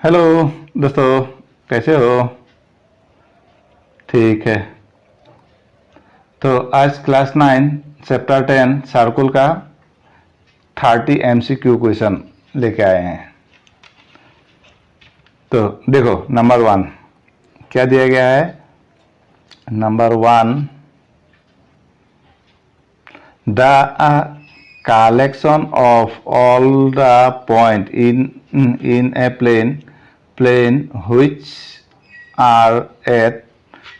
Hello दोस्तों, कैसे हो? ठीक है। तो आज क्लास 9 चैप्टर 10 सर्कुल का 30 MCQ क्वेश्चन लेके आए हैं। तो देखो, नंबर 1 क्या दिया गया है। Number 1, the collection of all the point in a plane which are at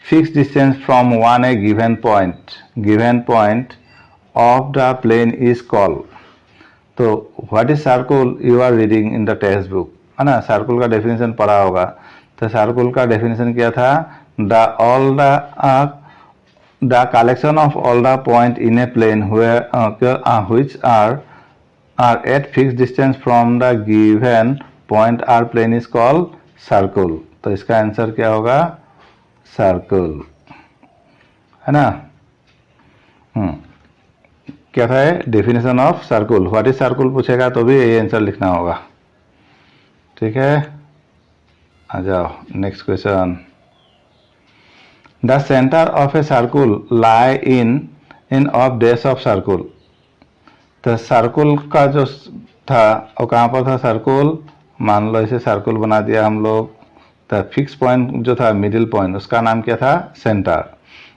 fixed distance from a given point of the plane is called. तो what is circle you are reading in the textbook, है ना। Circle का definition पढ़ा होगा। तो circle का definition क्या था? The collection of all the point in a plane which are at fixed distance from the given point or plane is called circle. तो इसका आंसर क्या होगा? सर्कुल, है ना। क्या था definition of circle? What is circle पूछेगा तो भी ये आंसर लिखना होगा। ठीक है, आ जाओ next question. The centre of a circle lie in of days of circle. तो सर्कुल का जो था वो कहाँ पर था? सर्कुल, मान लो इसे सर्कुल बना दिया हम लोग। तो फिक्स पॉइंट जो था, मिडिल पॉइंट, उसका नाम क्या था? सेंटर।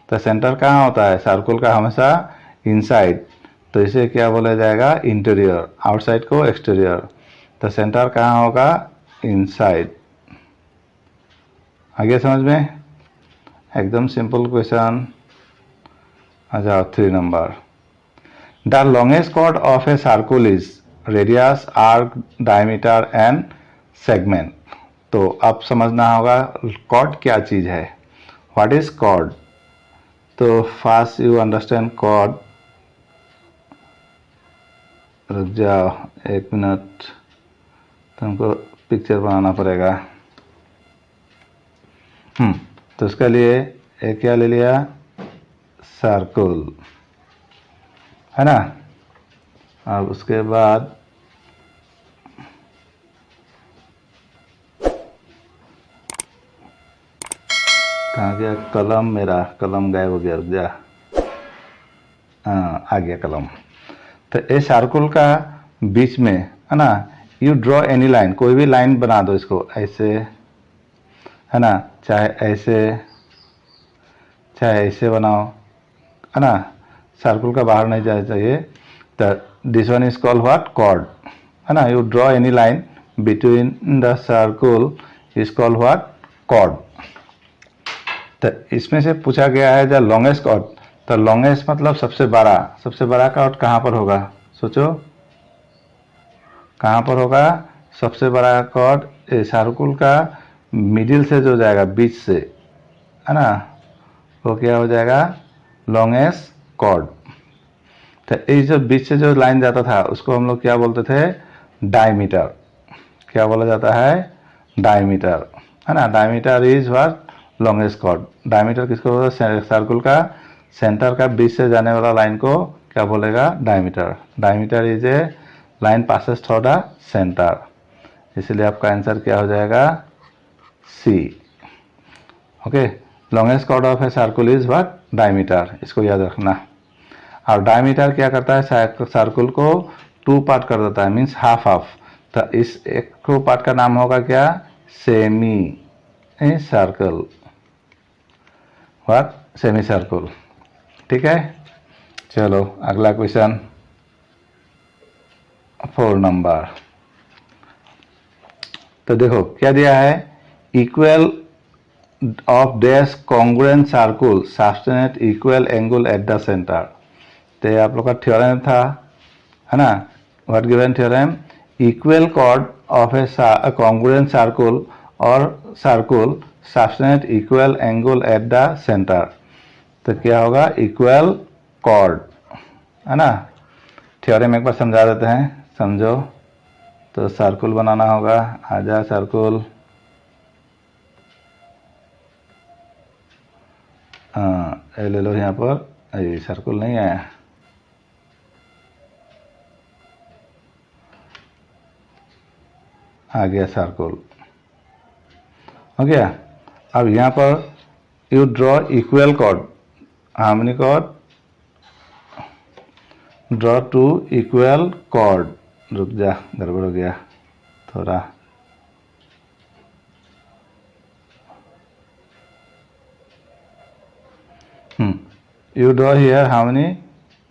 तो सेंटर कहाँ होता है सर्कुल का? हमेशा इनसाइड। तो इसे क्या बोला जाएगा? इंटीरियर। आउटसाइड को एक्सटीरियर। तो सेंटर कहाँ होगा? इनसाइड। आगे समझ में? एकदम सिंपल क्वेश्चन। आ जाओ 3 नंबर। The longest chord of a circle is radius, arc, diameter and segment. तो अब समझना होगा कॉर्ड क्या चीज है। What is chord? तो फर्स्ट यू अंडरस्टैंड कॉर्ड। रुक जाओ 1 मिनट, तुमको पिक्चर बनाना पड़ेगा। तो उसके लिए एक क्या ले लिया? सर्कुल, है ना। अब उसके बाद कहाँ गया कलम? मेरा कलम गायब हो गया, रुक जा। हाँ, आ गया कलम। तो ये सर्कुल का बीच में, है ना, यू ड्रॉ एनी लाइन, कोई भी लाइन बना दो इसको, ऐसे, है ना, चाहे ऐसे बनाओ, है ना। सर्कुल का बाहर नहीं जाना चाहिए। तो this one is called what? Chord, है ना। You draw any line between the circle is called what? Chord. तो इसमें से पूछा गया है द लॉन्गेस्ट कॉर्ड। तो लॉन्गेस्ट मतलब सबसे बड़ा कॉर्ड कहाँ पर होगा? सोचो कहाँ पर होगा सबसे बड़ा कॉर्ड? सर्कुल का मिडिल से जो जाएगा, बीच से, है ना, वो क्या हो जाएगा? Longest chord. तो इस जो बीच से जो लाइन जाता था उसको हम लोग क्या बोलते थे? डायमीटर। क्या बोला जाता है? डायमीटर, है ना। Diameter is what? Longest chord. Diameter किसको बोलते हैं? सर्कुल का सेंटर का बीच से जाने वाला लाइन को क्या बोलेगा? Diameter. Diameter is a line passes through the centre. इसलिए आपका आंसर क्या हो जाएगा? C. Okay, longest chord of a circle is what? Diameter. इसको याद रखना। और डायमीटर क्या करता है? सर्कुल को 2 पार्ट कर देता है, मीन्स हाफ हाफ। तो इस एक पार्ट का नाम होगा क्या? Semi circle. What? Semi circle. ठीक है, चलो अगला क्वेश्चन 4 नंबर। तो देखो क्या दिया है? Equal of dash congruent circle subtend equal angle at the centre. तो आप लोग का थ्योरम था, है ना। What given theorem? Equal chord of a congruent circle और circle subtend equal angle at the centre. तो क्या होगा? इक्वल कॉर्ड, है ना। थ्योरम एक बार समझा देते हैं, समझो। तो सर्कुल बनाना होगा। आजा सर्कुल, हाँ ये ले लो। यहाँ पर ये सर्कुल नहीं है, आ गया सर्कुल। हो गया। अब यहाँ पर you draw equal chord, how many chord, draw two equal chord, रुक जा गड़बड़ हो गया थोड़ा, you draw here how many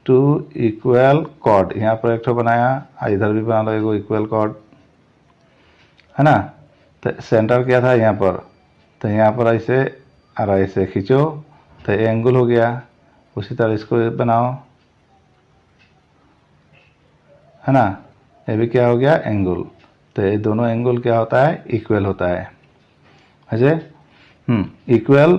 two equal chord, यहाँ पर एक तो बनाया, इधर भी बना लो एगो इक्वल कॉर्ड, है ना। तो सेंटर क्या था यहाँ पर, तो यहाँ पर ऐसे और ऐसे खींचो तो एंगल हो गया। उसी तरह इसको बनाओ, है ना, ये भी क्या हो गया एंगल। तो ये दोनों एंगल क्या होता है इक्वल होता है। ऐसे equal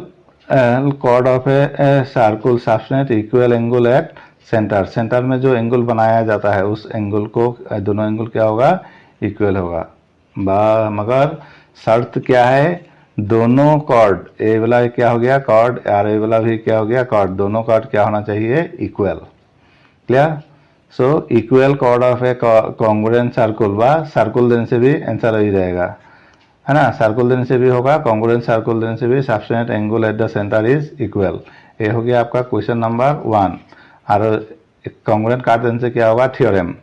chord of a circle subtend equal angle at centre, centre में जो एंगल बनाया जाता है उस एंगल को दोनों एंगल क्या होगा इक्वल होगा। मगर शर्त क्या है, दोनों कॉर्ड ए वाला क्या हो गया कॉर्ड और ए वाला भी क्या हो गया कॉर्ड, दोनों कॉर्ड क्या होना चाहिए equal. Clear. So equal chord of a congruent circle व सर्कल देने से भी आंसर वही रहेगा, है ना। सर्कल देने से भी होगा, कॉन्ग्रुएंट सर्कल देने से भी subtend angle at the centre is equal. ये हो गया आपका क्वेश्चन नंबर 1। और कॉन्ग्रुएंट काट देने से क्या होगा थ्योरम।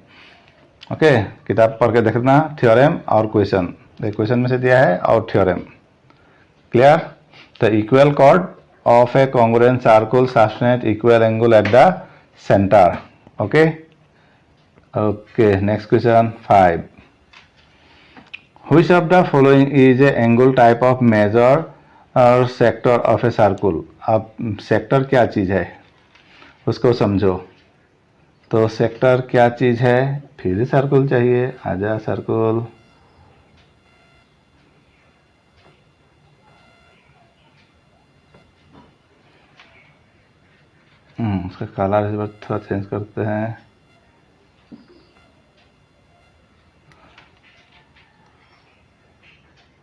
ओके, किताब पढ़ के देखना थ्योरम और क्वेश्चन, क्वेश्चन में से दिया है और थ्योरम। क्लियर। तो equal chord of a congruent circle subtend equal angle at the centre. Okay okay, next question 5। Which of the following is a angle type of measure or sector of a circle? अब sector क्या चीज़ है उसको समझो। तो sector क्या चीज़ है, फिर circle चाहिए, आजा सर्कल। उसका कलर इस बार थोड़ा चेंज करते हैं।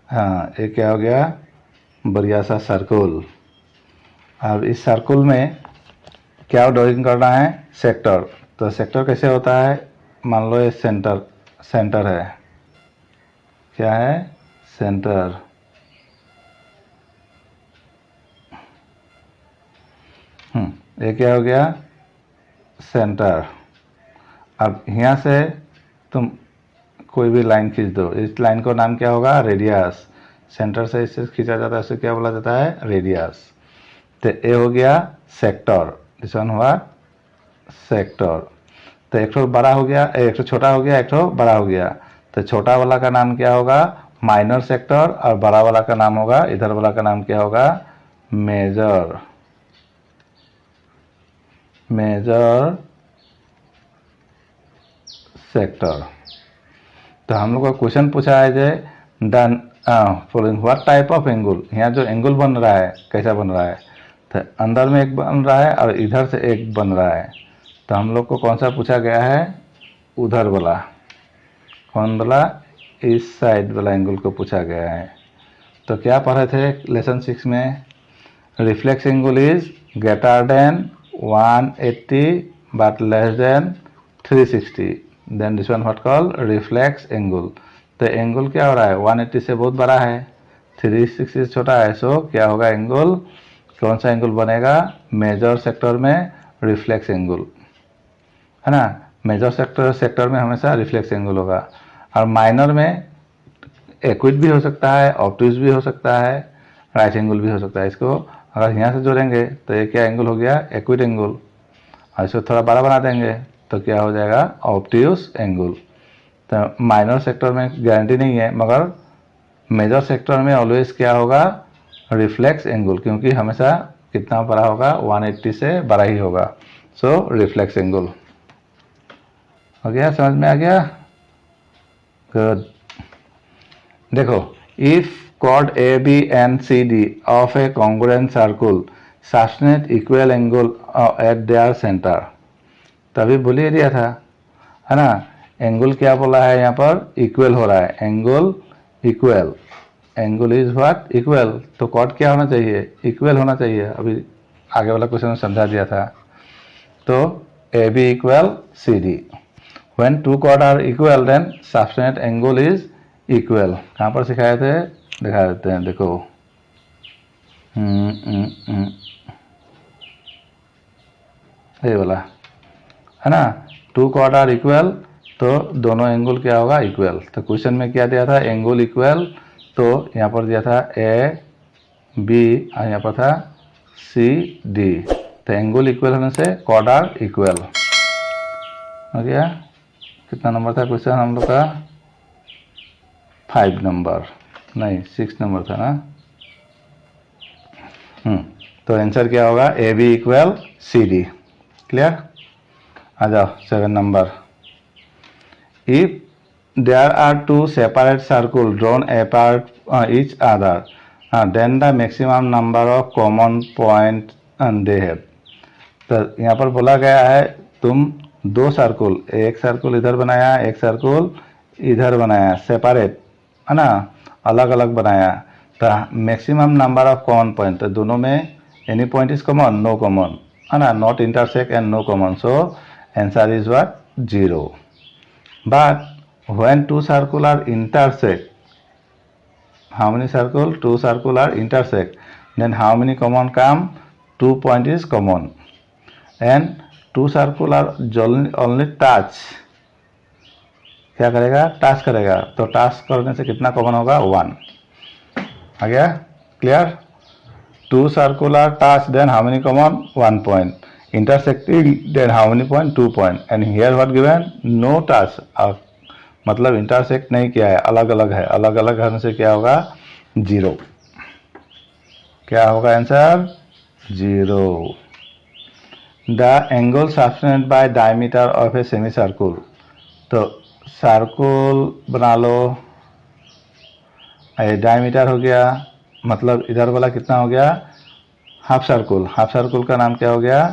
हाँ, ये क्या हो गया बढ़िया सा सर्कल। अब इस सर्कल में क्या ड्राइंग करना है सेक्टर। तो सेक्टर कैसे होता है, मान लो ये सेंटर, सेंटर है, क्या है सेंटर। ये क्या हो गया सेंटर। अब यहाँ से तुम कोई भी लाइन खींच दो, इस लाइन का नाम क्या होगा रेडियस। सेंटर से इससे खींचा जाता है, इसे क्या बोला जाता है रेडियस। तो ये हो गया सेक्टर, दिस वन हुआ सेक्टर। तो एक तो बड़ा हो गया, एक तो छोटा हो गया, एक तो बड़ा हो गया। तो छोटा वाला का नाम क्या होगा माइनर सेक्टर, और बड़ा वाला का नाम होगा, इधर वाला का नाम क्या होगा मेजर, मेजर सेक्टर। तो हम लोग का क्वेश्चन पूछा है जे डन following what type of angle, यहाँ जो एंगल बन रहा है कैसा बन रहा है, तो अंदर में एक बन रहा है और इधर से एक बन रहा है। तो हम लोग को कौन सा पूछा गया है उधर वाला, कौन वाला इस साइड वाला एंगल को पूछा गया है। तो क्या पढ़े थे लेसन 6 में, reflex angle is greater than 180 but less than 360, then this one what call reflex angle. तो एंगल क्या हो रहा है 180 से बहुत बड़ा है, 360 से छोटा है, सो क्या होगा एंगल, कौन सा एंगल बनेगा मेजर सेक्टर में रिफ्लेक्स एंगल, है ना। मेजर सेक्टर में हमेशा रिफ्लेक्स एंगल होगा। और माइनर में एक्विट भी हो सकता है, ऑब्टूज भी हो सकता है, राइट एंगल भी हो सकता है। इसको अगर यहाँ से जोड़ेंगे तो ये क्या एंगल हो गया एक्विट एंगल, और इसको थोड़ा बड़ा बना देंगे तो क्या हो जाएगा ऑब्ट्यूज एंगल। तो माइनर सेक्टर में गारंटी नहीं है, मगर मेजर सेक्टर में ऑलवेज क्या होगा रिफ्लेक्स एंगल, क्योंकि हमेशा कितना बड़ा होगा 180 से बड़ा ही होगा, सो रिफ्लेक्स एंगल। हो गया, समझ में आ गया, गुड। देखो if chord AB and CD of a congruent circle subtend equal angle at their center, तभी बोल ही दिया था, है ना। एंगल क्या बोला है यहाँ पर इक्वल हो रहा है, angle equal, angle is what equal. तो कॉर्ड क्या होना चाहिए इक्वल होना चाहिए, अभी आगे वाला क्वेश्चन में समझा दिया था। तो A B equal C D, when two chord are equal then subtend angle is equal. कहाँ पर सिखाए थे दिखा देते हैं, देखो। ये वाला है ना, 2 कॉर्ड आर इक्वल, तो दोनों एंगल क्या होगा, इक्वल। तो क्वेश्चन में क्या दिया था, एंगल इक्वल, तो यहाँ पर दिया था ए बी और यहाँ पर था सी डी। तो एंगल इक्वल होने से कॉर्ड आर इक्वल हो गया। कितना नंबर था क्वेश्चन हम लोग का, 5 नंबर, नहीं 6 नंबर था ना। तो आंसर क्या होगा, A B equal C D. Clear. आ जाओ 7 नंबर। If there are two separate circles drawn apart each other, then the maximum number of common points they have। तो यहाँ पर बोला गया है तुम दो सर्कुल, एक सर्कुल इधर बनाया, एक सर्कुल इधर बनाया, सेपरेट है ना, अलग अलग बनाया। तो maximum number of common point, तो दोनों में any point is common, no common है ना, not intersect and no common, so answer is what, 0। But when two circles are intersect, how many circle, 2 circle are intersect, then how many common come, 2 point is common, and 2 circle are only touch, क्या करेगा, touch करेगा, तो touch करने से कितना common होगा, 1। आ गया, clear. 2 circle are touch, then how many common, 1 point, intersecting, then how many point, 2 point, and here what given, no touch, मतलब इंटरसेक्ट नहीं किया है, अलग अलग है, अलग अलग होने से क्या होगा, 0। क्या होगा answer, 0। The angle subtended bye diameter of a semi circle, तो सर्कुल बना लो, डायमीटर हो गया, मतलब इधर वाला कितना हो गया, हाफ सर्कुल, हाफ सर्कुल का नाम क्या हो गया,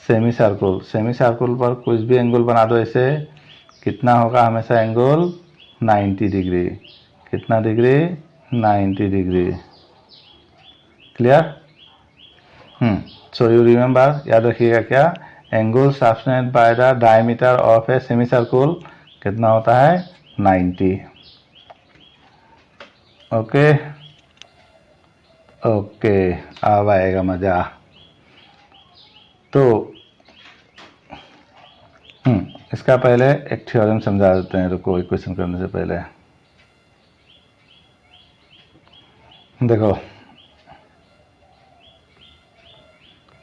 सेमी सर्कुल। सेमी सर्कुल पर कुछ भी एंगल बना दो ऐसे, कितना होगा हमेशा एंगल, 90 डिग्री। कितना degree, 90 degree. Clear. So you remember, याद रखिएगा क्या, angle subtended by the diameter of a semi circle कितना होता है, 90। ओके ओके, अब आएगा मजा। तो इसका पहले एक थ्योरम समझा देते हैं, रुको, इक्वेशन करने से पहले देखो,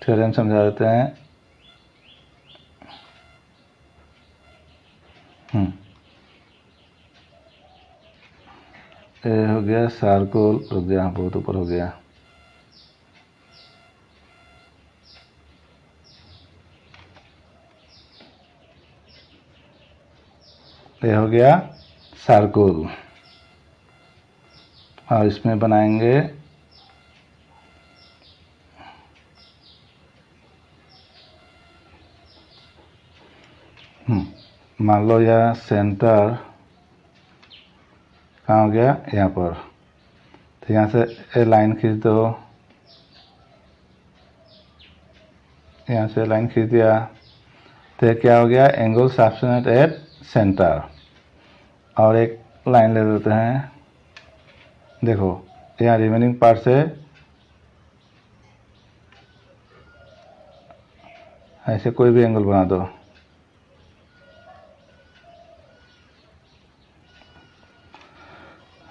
थ्योरम समझा देते हैं। ये हो गया सर्कुल, रुक गया, बहुत ऊपर हो गया, ये हो गया सर्कुल, और इसमें बनाएंगे मान लो यह सेंटर कहाँ हो गया, यहाँ पर, तो यहाँ से ए लाइन खींच दो, यहाँ से लाइन खींच दिया, तो क्या हो गया, एंगल सब्टेंडेड एट सेंटर। और एक लाइन ले लेते हैं, देखो यहाँ रिमेनिंग पार्ट से ऐसे कोई भी एंगल बना दो,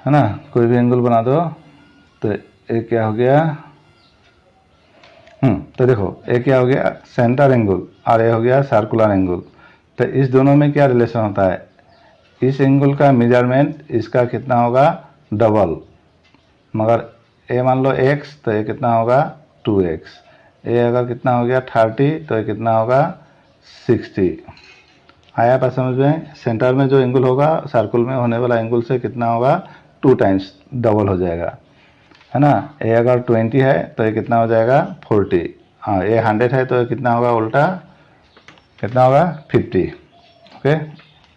है ना, कोई भी एंगल बना दो, तो ये क्या हो गया, तो देखो ये क्या हो गया, सेंटर एंगल, और ये हो गया सर्कुलर एंगल। तो इस दोनों में क्या रिलेशन होता है, इस एंगल का मेजरमेंट इसका कितना होगा, डबल, मगर ए मान लो x, तो ये कितना होगा, 2x। ये अगर कितना हो गया 30, तो ये कितना होगा 60। आया पास समझ में, सेंटर में जो एंगल होगा सर्कुल में होने वाला एंगल से कितना होगा, 2 टाइम्स डबल हो जाएगा, है ना। ये अगर 20 है तो ये कितना हो जाएगा 40, हाँ ये 100 है तो ये कितना होगा उल्टा, कितना होगा 50। ओके,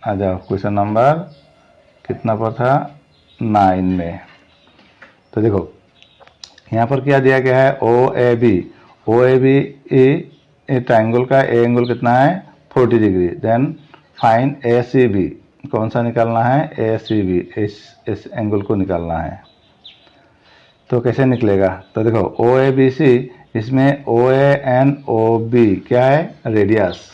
आ जाओ क्वेश्चन नंबर कितना पर था, 9 में। तो देखो यहाँ पर क्या दिया गया है, ओ ए बी ट्राइंगल का ए एंगल कितना है 40 डिग्री। देन फाइंड ए सी बी, कौन सा निकालना है, ए सी बी, इस एंगल को निकालना है। तो कैसे निकलेगा? तो देखो ओ ए बी सी, इसमें ओ ए एन ओ बी क्या है? रेडियस।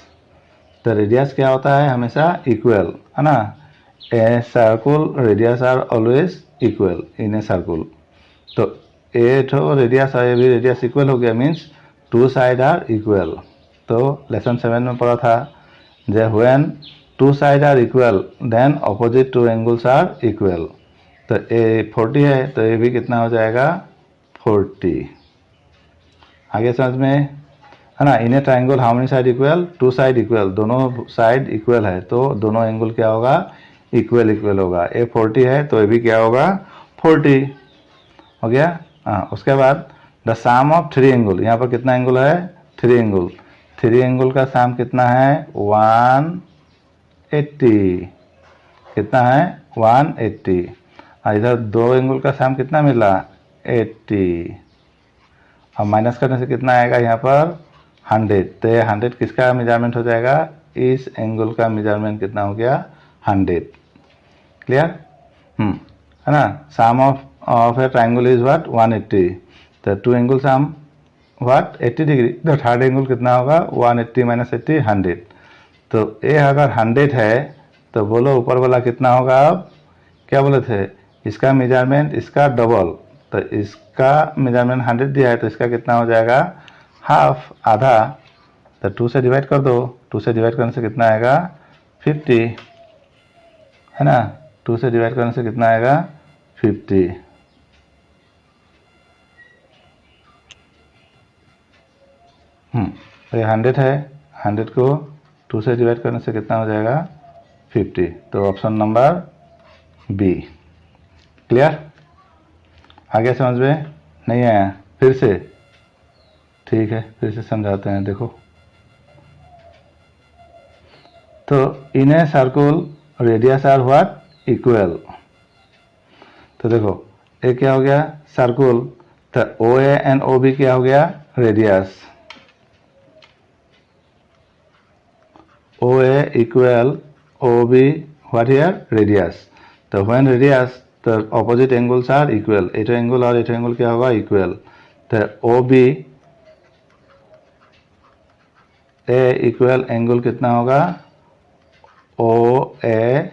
तो रेडियस क्या होता है? हमेशा इक्वल, है ना। A circle radius are always equal in a circle. तो ए तो रेडियस और ए भी रेडियस इक्वल हो गया, means two side are equal. तो लेसन 7 में पढ़ा था जे when two side are equal then opposite two angles are equal. तो ए 40 है तो ए भी कितना हो जाएगा? 40। आगे समझ में है ना। In a triangle how many side equal? Two side equal, दोनों साइड इक्वल है तो दोनों एंगल क्या होगा? इक्वल इक्वल होगा। ए 40 है तो ए भी क्या होगा? 40 हो गया। हाँ, उसके बाद the sum of three angle, यहाँ पर कितना एंगल है? Three angle. थ्री एंगल का सम कितना है? 180। कितना है? 180। इधर दो एंगल का सम कितना मिला? 80। अब माइनस करने से कितना आएगा यहाँ पर? 100। तो ये 100 किसका मेजरमेंट हो जाएगा? इस एंगल का मेजरमेंट कितना हो गया? 100। क्लियर? है ना। Sum of a triangle is what? 180। तो two angle sum what? 80 degree. तो थर्ड एंगल कितना होगा? 180 माइनस 80 100। तो ये अगर 100 है तो बोलो ऊपर वाला कितना होगा? अब क्या बोले थे? इसका मेजरमेंट इसका डबल। तो इसका मेजरमेंट 100 दिया है तो इसका कितना हो जाएगा? हाफ, आधा। तो 2 से डिवाइड कर दो। 2 से डिवाइड करने से कितना आएगा? 50, है ना। 2 से डिवाइड करने से कितना आएगा? 50। तो ये 100 है, 100 को 2 से डिवाइड करने से कितना हो जाएगा? 50। तो ऑप्शन नंबर बी। क्लियर? आगे समझ में नहीं आया? फिर से ठीक है, फिर से समझाते हैं। देखो तो in a circle radius are what? Equal. तो देखो ये क्या हो गया? सर्कुल। तो ओ ए एंड ओ बी क्या हो गया? Radius. O A equal O B what here? Radius. तो व्हेन रेडियस तो ऑपोजिट एंगल्स आर इक्वल, एटो एंगल और एटो एंगल क्या होगा? इक्वल। तो O B A equal angle कितना होगा? O A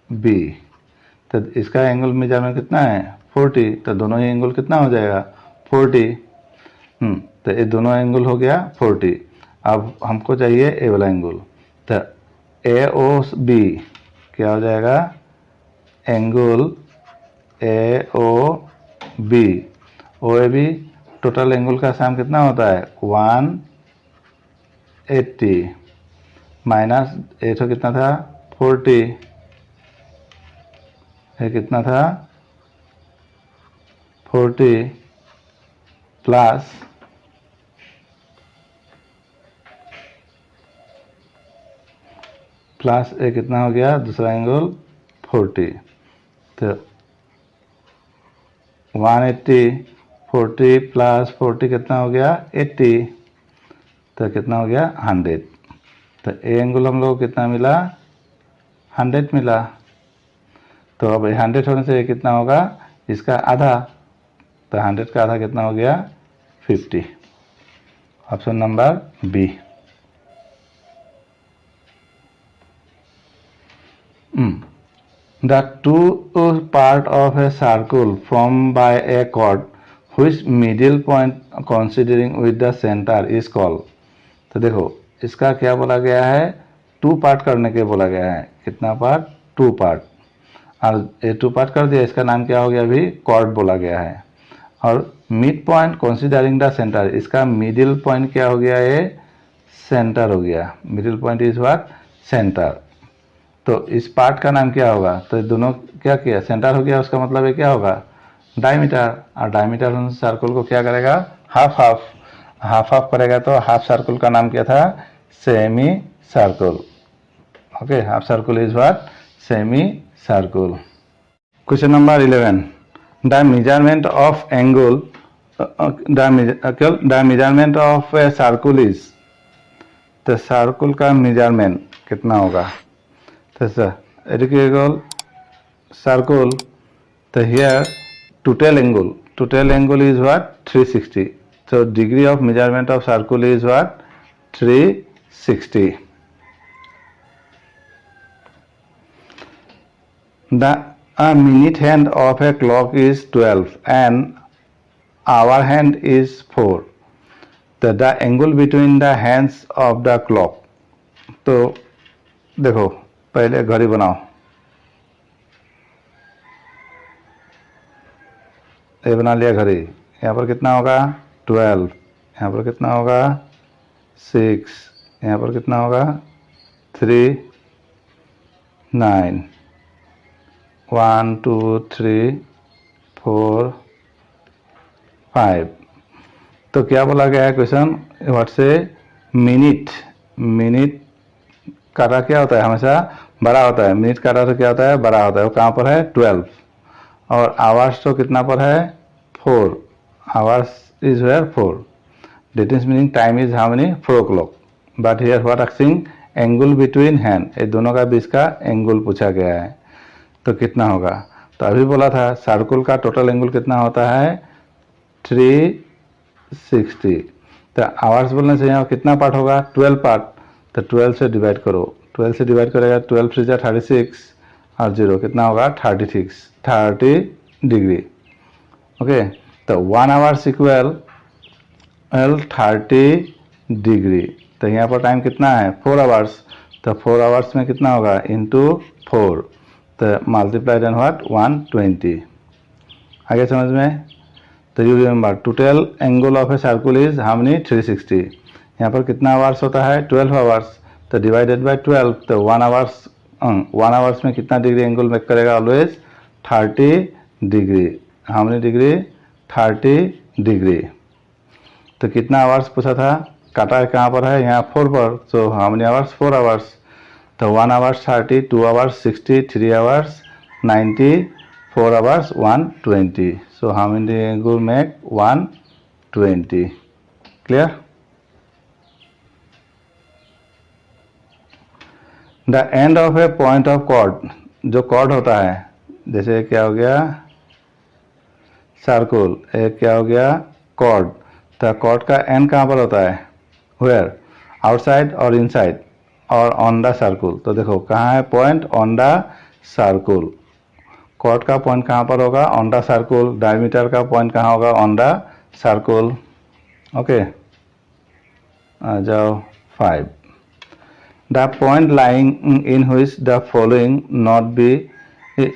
B. तो इसका एंगल मेजरमेंट कितना है? 40। तो दोनों ही एंगल कितना हो जाएगा? 40। तो ये दोनों एंगल हो गया 40। अब हमको चाहिए ए वाला एंगल। तो ए ओ बी क्या हो जाएगा? Angle A O B. O A B total angle का सम कितना होता है? 180 माइनस ए तो कितना था? 40। ये कितना था? 40 प्लस ये कितना हो गया? दूसरा एंगल 40। तो 180 40 प्लस 40 कितना हो गया? 80। तो कितना हो गया? 100। तो ए एंगल हम लोग कितना मिला? 100 मिला। तो अब 100 होने से कितना होगा? इसका आधा। तो 100 का आधा कितना हो गया? 50। Option number B. The two part of a circle formed by a chord which middle point considering with the center is called। तो देखो इसका क्या बोला गया है? 2 पार्ट करने के बोला गया है। कितना पार्ट? 2 पार्ट। और ये 2 पार्ट कर दिया, इसका नाम क्या हो गया? अभी कॉर्ड बोला गया है। और mid point considering the centre, इसका मिडिल पॉइंट क्या हो गया? ये सेंटर हो गया। Middle point is what? Centre. तो इस पार्ट का नाम क्या होगा? तो दोनों क्या किया? सेंटर हो गया, उसका मतलब ये क्या होगा? डायमीटर। और डायमीटर सर्कल को क्या करेगा? Half half. हाफ हाफ करेगा तो हाफ सर्कल का नाम क्या था? Semi circle. Okay, half circle is what? Semi circle. Question number 11, the measurement of angle the measurement of a circle is. तो सर्कल का मेजरमेंट कितना होगा? तो सर सर्कल। तो here total angle total angle is what? 360. So degree of measurement of circle is what? 360. The minute hand of a clock is 12 and hour hand is 4. The angle between the hands of the clock. तो देखो पहले घड़ी बनाओ, ये बना लिया घड़ी। यहाँ पर कितना होगा 12, यहाँ पर कितना होगा 6, यहाँ पर कितना होगा 3, 9, 1 2 3 4 5। तो क्या बोला गया है क्वेश्चन? व्हाट से मिनट, मिनट काटा क्या होता है? हमेशा बड़ा होता है। मिनट काटा तो क्या होता है? बड़ा होता है। वो कहाँ पर है? 12। और आवर्स तो कितना पर है? 4। Hours is where 4। That is meaning time is how many? 4 o'clock। But here what asking? Angle between hand, ये दोनों का बीच का एंगल पूछा गया है। तो कितना होगा? तो अभी बोला था सर्कल का टोटल एंगल कितना होता है? 360। तो आवर्स बोलने से यहाँ कितना पार्ट होगा? 12 पार्ट। तो 12 से डिवाइड करो, 12 से डिवाइड करेगा 12 3 जा 36 और 0 कितना होगा? 30 डिग्री। ओके, तो 1 आवर्स इक्वल 30 डिग्री। तो यहाँ पर टाइम कितना है? 4 आवर्स। तो 4 आवर्स में कितना होगा? इंटू 4, तो मल्टीप्लाइड एंड व्हाट? 120। आगे समझ में? तो you remember total angle of a circle is how many? 360। यहाँ पर कितना आवर्स होता है? 12 आवर्स। तो डिवाइडेड बाय 12, तो 1 आवर्स में कितना डिग्री एंगल मेक करेगा? Always 30 degree. How many degree? 30 degree. तो कितना आवर्स पूछा था? काटा कहाँ पर है? यहाँ 4 पर। So how many hours? 4 hours. तो 1 hours 30, 2 hours 60, 3 hours 90, 4 hours 120। So how many angle make? 120. Clear? The end of a point of chord, जो chord होता है, जैसे क्या हो गया सर्कल, एक क्या हो गया chord। तो chord का end कहाँ पर होता है? Where? Outside और inside और on the circle। तो देखो कहाँ है point? on the circle। Chord का पॉइंट कहाँ पर होगा? On the circle. डायमीटर का पॉइंट कहाँ होगा? On the circle. ओके, आ जाओ 5। The point lying in which the following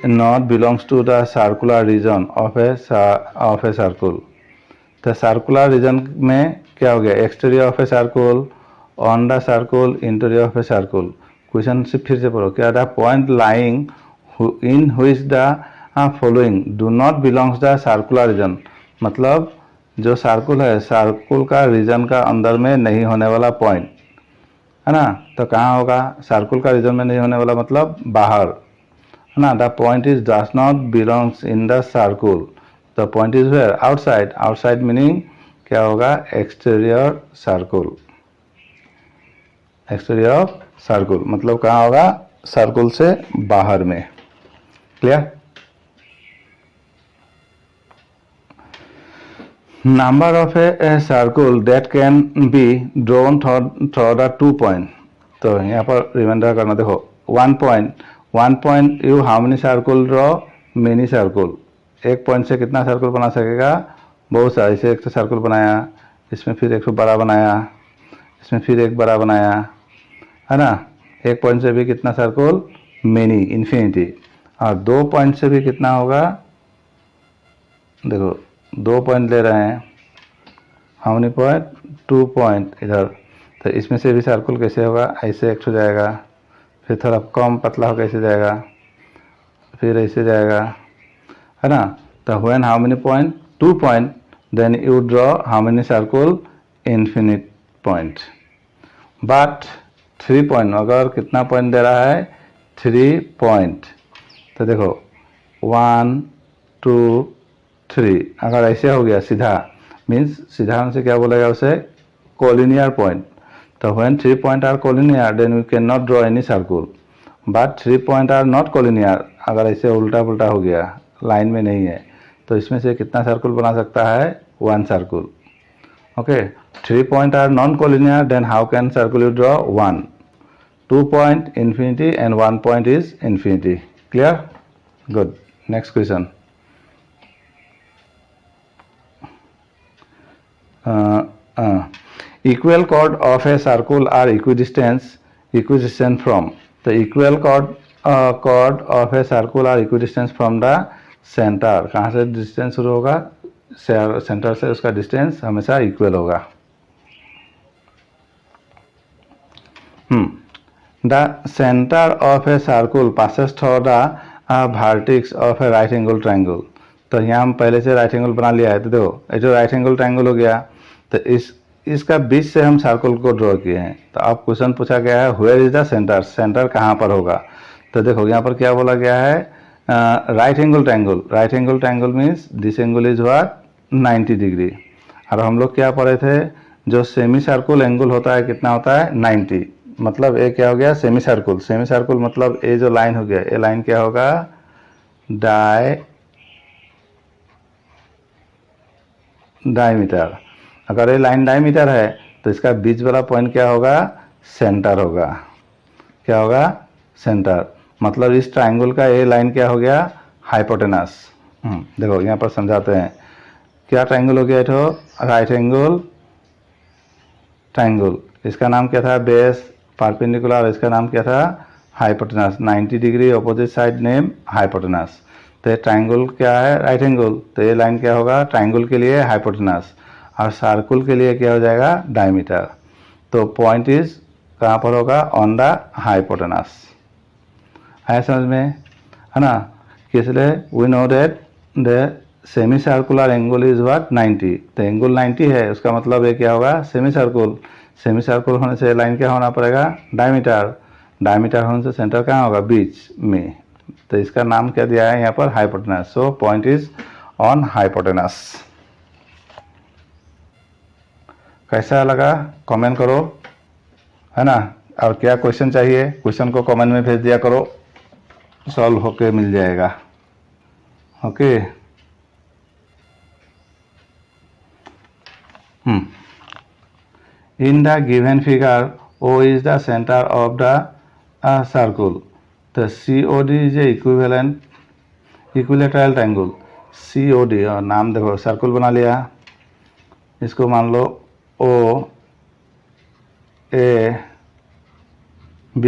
not belongs to the circular region of a circle. तो सर्कुलर रीजन में क्या हो गया? Exterior of a circle, on the circle, interior of a circle. Question से फिर से पढ़ो। क्या? The point lying in which the following do not belongs the circular region। मतलब जो सर्कल है, सर्कल का रीजन का अंदर में नहीं होने वाला पॉइंट है ना। तो कहाँ होगा? सर्कल का रीजन में नहीं होने वाला मतलब बाहर है ना। The point is does not belongs in the circle. The point is where? Outside. Outside meaning क्या होगा? Exterior circle. एक्सटीरियर सर्कल मतलब कहाँ होगा? सर्कल से बाहर में। Clear? Number of a circle that can be drawn through the 2 point. तो यहाँ पर रिमाइंडर करना। देखो 1 point you how many circle draw? Many circle. एक पॉइंट से कितना सर्कल बना सकेगा? बहुत सारे। इसे एक सर्कल बनाया, इसमें फिर एक बड़ा बनाया, इसमें फिर एक बड़ा बनाया है ना। एक पॉइंट से भी कितना सर्कल? Many, infinity. और 2 पॉइंट से भी कितना होगा? देखो 2 पॉइंट ले रहे हैं, हाउ मेनी पॉइंट? 2 पॉइंट इधर। तो इसमें से भी सर्कल कैसे होगा? ऐसे एक हो जाएगा, फिर थोड़ा कम पतला हो कैसे जाएगा, फिर ऐसे जाएगा है ना। तो when how many point? 2 point, then you draw how many circle? Infinite point. But 3 point, अगर कितना पॉइंट दे रहा है? 3 पॉइंट। तो देखो 1 2 3, अगर ऐसे हो गया सीधा, मीन्स सीधा हमसे क्या बोलेगा उसे? Collinear point. तो when 3 point are collinear then we can not draw any circle. But 3 point are not collinear, अगर ऐसे उल्टा पुल्टा हो गया, लाइन में नहीं है, तो इसमें से कितना सर्कुल बना सकता है? 1 circle. Okay, 3 point are non collinear, then how can circle you draw? 1. 2 point infinity and 1 point is infinity. Clear? Good. Next question. Equal chord of a circle are equidistant from. The equal chord of a circle are equidistant from the center. कहाँ से distance शुरू होगा? Centre से उसका distance हमेशा equal होगा. The center of a circle passes through the vertex of a right angle triangle. तो यहाँ हम पहले से राइट एंगल बना लिया है. तो देखो ये जो राइट एंगल ट्रायंगल हो गया, तो इसका बीच से हम सर्कल को ड्रॉ किए हैं. तो अब क्वेश्चन पूछा गया है where is the centre, centre कहाँ पर होगा? तो देखो यहाँ पर क्या बोला गया है? Right angle triangle. Right angle triangle means this angle is what? 90 degree. और हम लोग क्या पढ़े थे? जो सेमी सर्कुल एंगल होता है कितना होता है? 90. मतलब ये क्या हो गया? Semi circle. सेमी सर्कुल मतलब ये जो लाइन हो गया, ये लाइन क्या होगा? डायमीटर. अगर ये लाइन डायमीटर है तो इसका बीच वाला पॉइंट क्या होगा? सेंटर होगा. क्या होगा? सेंटर. मतलब इस ट्रायंगल का ये लाइन क्या हो गया? हाइपोटेनस. देखो यहाँ पर समझाते हैं. क्या ट्रायंगल हो गया? तो राइट एंगल ट्रायंगल. इसका नाम क्या था? Base perpendicular. इसका नाम क्या था? Hypotenuse. 90 degree opposite side name hypotenuse. तो ये ट्रायंगल क्या है? Right angle. तो ये लाइन क्या होगा? ट्रायंगल के लिए हाइपोटेनस और सर्कुल के लिए क्या हो जाएगा? डायमीटर. तो पॉइंट इज कहाँ पर होगा? On the hypotenuse. है समझ में? है ना? इसलिए we know that the semi circular angle is what? 90. तो एंगल 90 है, उसका मतलब ये क्या होगा? Semi circle. सेमी सर्कुल होने से लाइन क्या होना पड़ेगा? डायमीटर. डायमीटर होने से सेंटर कहाँ होगा? बीच में. तो इसका नाम क्या दिया है यहाँ पर? Hypotenuse. So point is on hypotenuse. कैसा लगा? कमेंट करो, है ना? और क्या क्वेश्चन चाहिए? क्वेश्चन को कमेंट में भेज दिया करो, सॉल्व होके मिल जाएगा. Okay. In the given figure, O is the center of the circle. The COD is a equilateral triangle. COD और नाम देखो, सर्कल बना लिया. इसको मान लो O, A, B,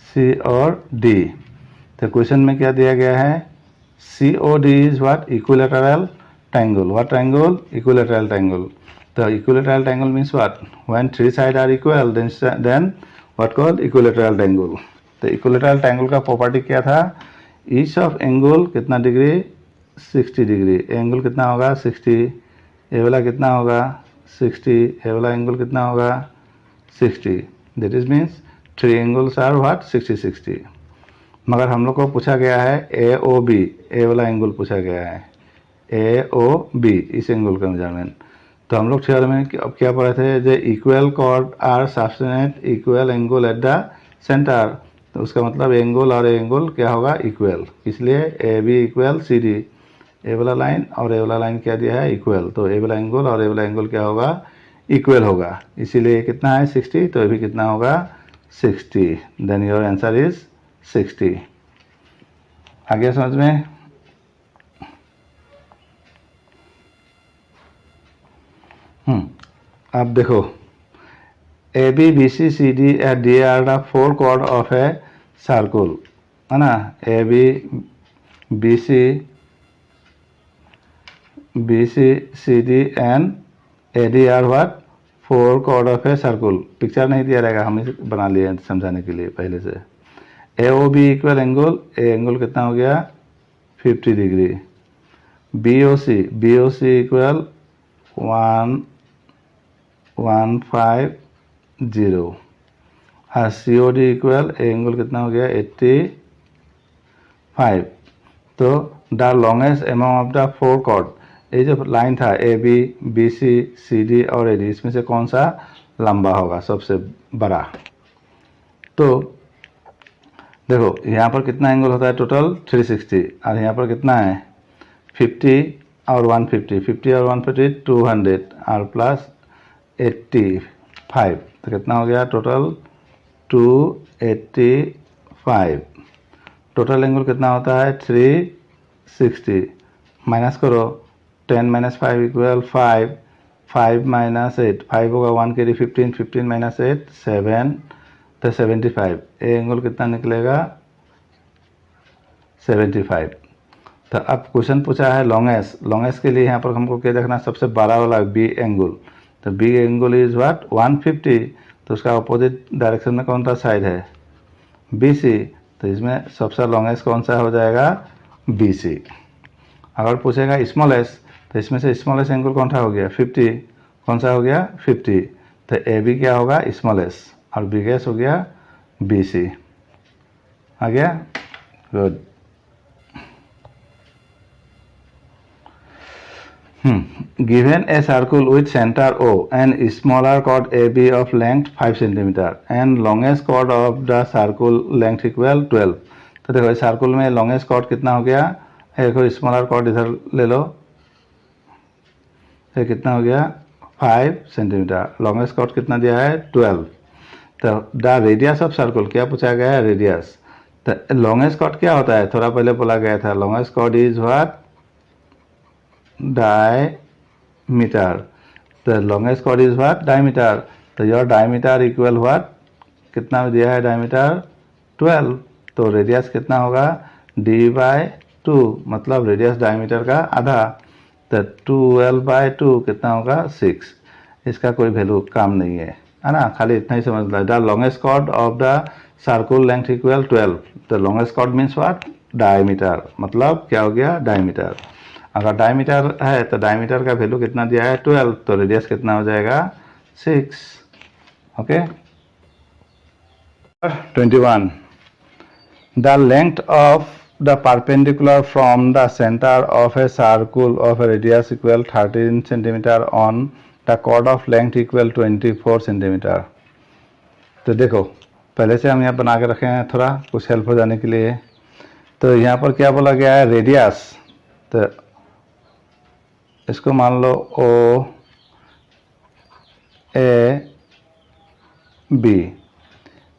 C और D. तो क्वेश्चन में क्या दिया गया है? COD is what? Equilateral triangle. What triangle? Equilateral triangle. The equilateral triangle means what? When three sides are equal, then what called? Equilateral triangle. तो equilateral triangle का property क्या था? Each of angle कितना डिग्री? 60 डिग्री. एंगल कितना होगा? 60. ये वाला कितना होगा? 60. ये वाला एंगल कितना होगा? 60. That is means three angles are what? 60 60. मगर हम लोग को पूछा गया है AOB. ए वाला एंगल पूछा गया है. AOB इस एंगल का मेजरमेंट. तो हम लोग थ्योरम में अब क्या पढ़े थे? जो equal chord are subtend equal angle at the centre. तो उसका मतलब एंगल और एंगल क्या होगा? इक्वल. इसलिए A B equal C D. A वाला लाइन और ए वाला लाइन क्या दिया है? इक्वल. तो ए वाला एंगल और ए वाला एंगल क्या होगा? इक्वल होगा. इसीलिए कितना है? 60. तो ये भी कितना होगा? 60. Then your answer is 60. आगे समझ में? अब देखो A B B C C D and D are the four chord of a circle, है ना? A B B C C D and A D are what? Four chord of a circle. Picture नहीं दिया रहेगा, हम इसे बना लिए समझाने के लिए पहले से. A O B equal angle. A angle कितना हो गया? 50 degree. B O C equal 150. और C O D equal angle कितना हो गया? 85. तो the longest among of the four chord. ये जो लाइन था A B B C D और ए डी, इसमें से कौन सा लंबा होगा? सबसे बड़ा. तो देखो यहाँ पर कितना एंगल होता है टोटल 360, और यहाँ पर कितना है 50 और 150, 50 और 150 200 और प्लस 85, तो कितना हो गया टोटल 285। टोटल एंगल कितना होता है 360। माइनस करो, 10 माइनस 5 इक्वल 5, 5 माइनस 8, 5 होगा 1 के लिए 15, 15 माइनस 8 7, तो 75। ये एंगल कितना निकलेगा 75। तो अब क्वेश्चन पूछा है लॉन्गेस्ट, लॉन्गेस्ट के लिए यहाँ पर हमको क्या देखना है, सबसे बड़ा वाला बी एंगल। तो बी एंगल इज व्हाट 150, तो उसका अपोजिट डायरेक्शन में कौन सा साइड है BC, तो इसमें सबसे लॉन्गेस्ट कौन सा हो जाएगा BC। अगर पूछेगा स्मॉलेस्ट, तो इसमें से स्मॉलेस्ट एंगल कौन सा हो गया 50, कौन सा हो गया 50, तो AB क्या होगा स्मॉलेस्ट और बिगेस्ट हो गया BC। आ गया, good. Given a circle with center O and smaller chord AB of length 5 cm and longest chord of the circle length equal 12, तो देखो इस सर्कुल में लॉन्गेस्ट कॉर्ड कितना हो गया, देखो स्मॉलर कॉर्ड इधर ले लो, ये कितना हो गया 5 सेंटीमीटर, लॉन्गेस्ट कॉर्ड कितना दिया है 12। तो द रेडियस ऑफ सर्कुल क्या पूछा गया है रेडियस, तो लॉन्गेस्ट कॉर्ड क्या होता है थोड़ा पहले बोला गया था, longest chord is what diameter, तो longest chord is what diameter, तो योर डायमीटर इक्वल व्हाट कितना दिया है डायमीटर 12, तो रेडियस कितना होगा D/2, मतलब रेडियस डायमीटर का आधा, तो 12/2 कितना होगा 6। इसका कोई वैल्यू काम नहीं है ना, खाली इतना ही समझ लो। The longest chord of the circle length equal 12, तो longest chord means what diameter, मतलब क्या हो गया डायमीटर। अगर डायमीटर है तो डायमीटर का वैल्यू कितना दिया है 12, तो रेडियस कितना हो जाएगा 6। Okay 21, the length of the perpendicular from the center of a circle of a radius equal 13 cm on the chord of length equal 24 cm। तो देखो पहले से हम यहाँ बना के रखे हैं थोड़ा कुछ हेल्प हो जाने के लिए। तो यहाँ पर क्या बोला गया है रेडियस, तो इसको मान लो O A B,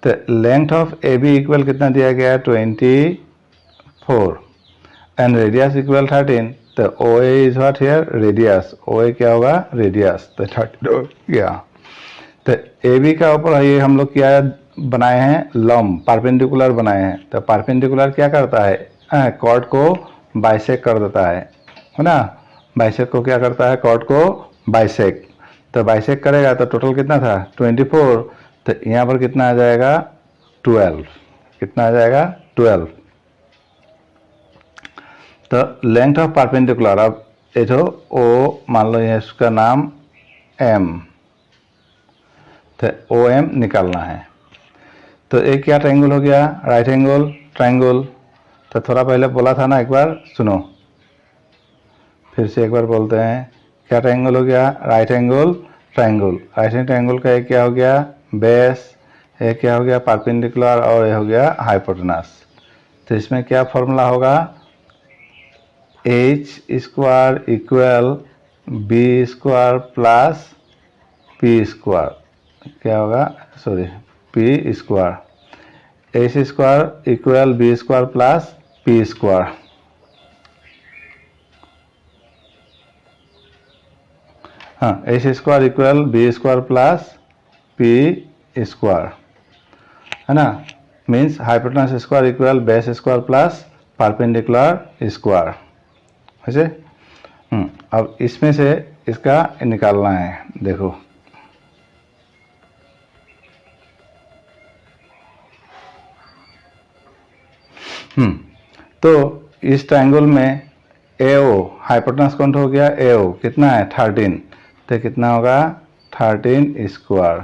तो लेंथ ऑफ AB इक्वल कितना दिया गया है 24 एंड रेडियस इक्वल 13, तो OA is what here radius, OA क्या होगा रेडियस, तो 30 हो गया। तो AB का ऊपर ये हम लोग क्या बनाए हैं लंब परपेंडिकुलर बनाए हैं, तो परपेंडिकुलर क्या करता है कॉर्ड को बाइसेक कर देता है ना, बाइसेक को क्या करता है कॉर्ड को बाइसेक, तो बाइसेक करेगा तो टोटल कितना था 24, तो यहाँ पर कितना आ जाएगा 12, कितना आ जाएगा 12। तो लेंथ ऑफ परपेंडिकुलर, अब ये जो O मान लो ये इसका नाम M, तो OM निकालना है। तो एक क्या ट्रायंगल हो गया राइट एंगल ट्रायंगल, तो थोड़ा पहले बोला था ना, एक बार सुनो फिर से एक बार बोलते हैं, क्या ट्रायंगल हो गया right angle triangle, right angle triangle का एक क्या हो गया बेस, एक क्या हो गया परपेंडिकुलर और ये हो गया हाइपोटेनस। तो इसमें क्या फॉर्मूला होगा H square equal B square plus P square, क्या होगा sorry P square, H square equal B square plus P square, हाँ H square equal B square plus P square है ना, means hypotenuse square equal base square plus perpendicular square ऐसे। अब इसमें से इसका निकालना है, देखो तो इस ट्रायंगल में AO हाइपोटेनस कौन हो गया AO कितना है 13, तो कितना होगा 13 स्क्वायर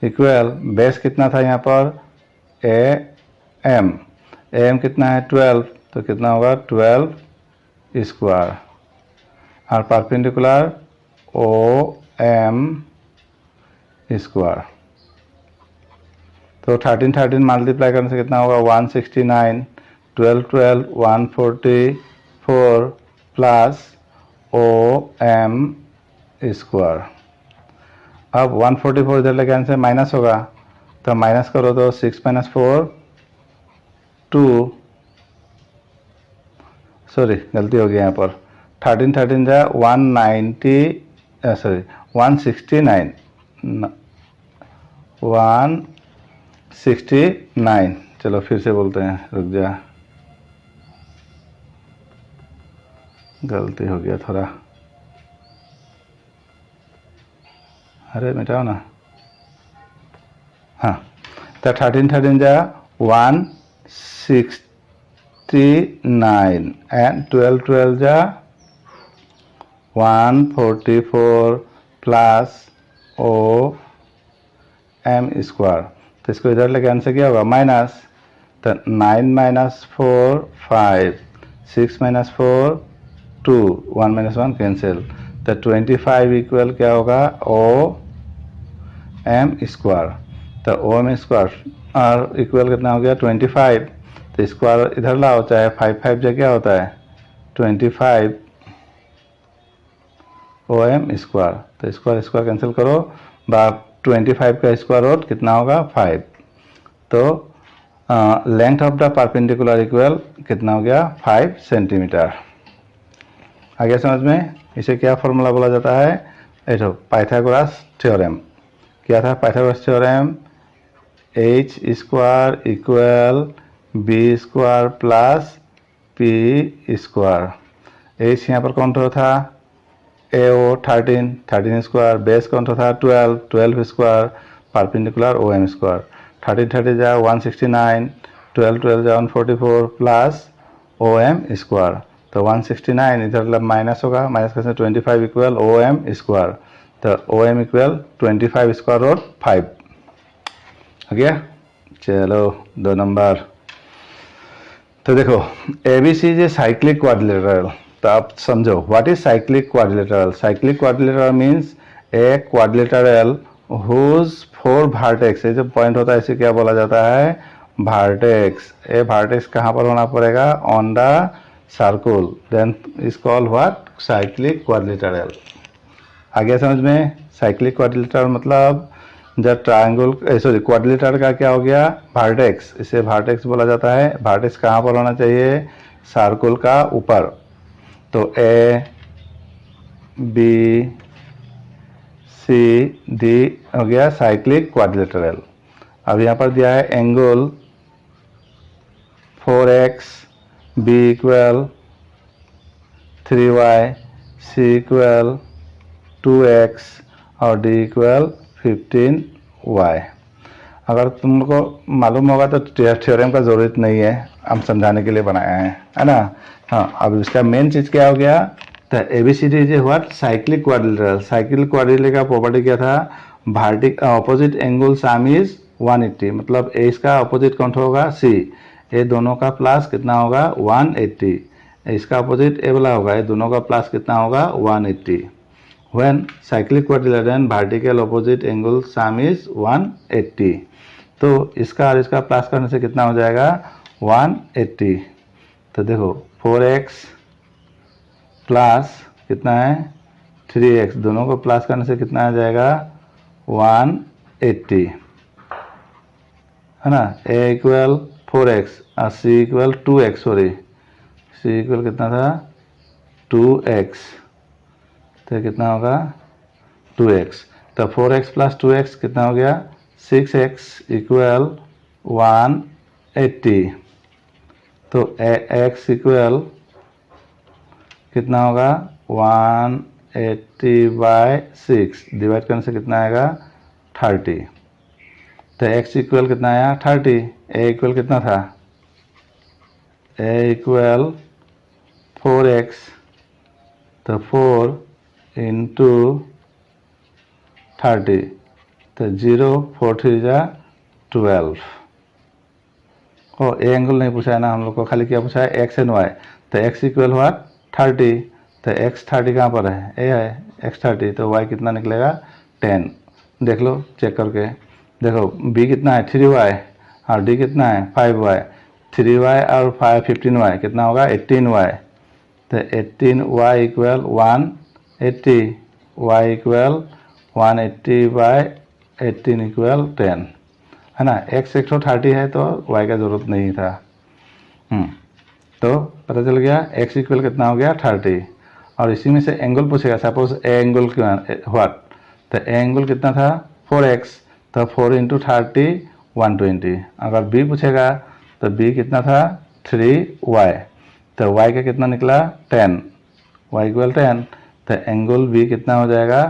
इक्वल बेस कितना था यहाँ पर AM कितना है 12, तो कितना होगा 12 स्क्वायर और परपेंडिकुलर OM स्क्वायर, तो 13 13 मल्टीप्लाई करने से कितना होगा 169, 12 12 144 प्लस OM स्क्वायर। अब 144 इधर लेके आने से माइनस होगा, तो माइनस करो तो 6 - 4 2, सॉरी गलती हो गई यहाँ पर, 13 13 जा 190, सॉरी 169, 169। चलो फिर से बोलते हैं, रुक जा, गलती हो गया थोड़ा, अरे मिटाओ ना। हाँ, तो 13 13 जा 169 एंड 12 12 जा 144 प्लस OM स्क्वायर। तो इसको इधर लेके आंसर क्या होगा माइनस, तो 9 - 4 5, 6 - 4 2, 1 - 1 कैंसिल, तो 25 इक्वल क्या होगा OM स्क्वायर। तो OM स्क्वायर और इक्वल कितना हो गया 25, तो स्क्वायर इधर लाओ, चाहे 5 5 जो क्या होता है 25 OM स्क्वायर। तो स्क्वायर स्क्वायर कैंसिल करो, बाप 25 का स्क्वायर रूट कितना होगा 5। तो length of the perpendicular equal कितना हो गया 5 सेंटीमीटर। आगे समझ में, इसे क्या फॉर्मूला बोला जाता है, तो पाइथागोरस थ्योरम। क्या था Pythagoras theorem, H square equal B square plus P square. H यहाँ पर कौन था AO 13, 13 स्क्वायर, बेस कौन था 12, 12 स्क्वायर, परपेंडिकुलर OM स्क्वायर। 13 30 जा 169, 12 12 जा 144 प्लस OM स्क्वायर। तो 169 इधर माइनस होगा, माइनस करने से 25 इक्वल OM स्क्वायर। तो OM इक्वल 25 स्क्वायर रूट 5 हो गया। चलो 2 नंबर। तो देखो ABC is a cyclic quadrilateral. तो आप समझो what is cyclic quadrilateral. Cyclic quadrilateral means a quadrilateral whose 4 vertex, ये जो पॉइंट होता है इसे क्या बोला जाता है वर्टेक्स। ए वर्टेक्स कहाँ पर होना पड़ेगा on the circle, then is called what cyclic quadrilateral. आगे समझ में, साइक्लिक क्वाड्रिलेटरल मतलब जब ट्रायंगल सॉरी क्वाड्रिलेटरल का क्या हो गया वर्टेक्स, इसे वर्टेक्स बोला जाता है। वर्टेक्स कहाँ पर होना चाहिए सर्कल का ऊपर। तो A B C D हो गया साइक्लिक क्वाड्रिलेटरल। अब यहाँ पर दिया है angle 4x, B equal 3y, C equal 2x और D इक्वल 15y। अगर तुमको मालूम होगा तो थ्योरम का ज़रूरत नहीं है, हम समझाने के लिए बनाया है ना। हाँ, अब इसका मेन चीज़ क्या हो गया, तो ABCD is what cyclic quadrilateral. Cyclic quadrilateral का प्रॉपर्टी क्या था, vertical opposite angle sum is 180, मतलब ए इसका ऑपोजिट कौन होगा C, ये दोनों का प्लस कितना होगा 180, इसका ऑपोजिट ए वाला होगा, ये दोनों का प्लस कितना होगा 180। When cyclic quadrilateral vertical opposite angle sum is 180, तो इसका और इसका प्लस करने से कितना हो जाएगा 180। तो देखो 4x प्लस कितना है 3x, दोनों को प्लस करने से कितना आ जाएगा 180 है ना। a इक्वल 4x और c equal 2x, sorry c equal कितना था 2x, तो कितना होगा 2x। तो 4x प्लस 2x कितना हो गया 6x इक्वल 180। तो x इक्वल कितना होगा 180/6, डिवाइड करने से कितना आएगा 30। तो x इक्वल कितना आया 30। a इक्वल कितना था a इक्वल 4x, तो 4 इंटू 30, तो 0 4 3 जा 12। ओ ए एंगल नहीं पूछा है ना हम लोग को, खाली क्या पूछा है x एंड y। तो x इक्वल हुआ 30, तो x 30 कहाँ पर है ए है x 30, तो y कितना निकलेगा 10। देख लो चेक करके, देखो बी कितना है 3y और डी कितना है 5y, 3y और 15y कितना होगा 18y। तो 18y equal 180, y equal 180 by 18 equal 10, है ना। x 130 है तो y का ज़रूरत नहीं था। तो पता चल गया x इक्वल कितना हो गया 30। और इसी में से एंगल पूछेगा, सपोज ए एंगल व्हाट, तो ए एंगल कितना था 4x, तो 4 इंटू 30 120। अगर b पूछेगा तो b कितना था 3y, तो y का कितना निकला 10, y इक्वल 10, तो एंगल b कितना हो जाएगा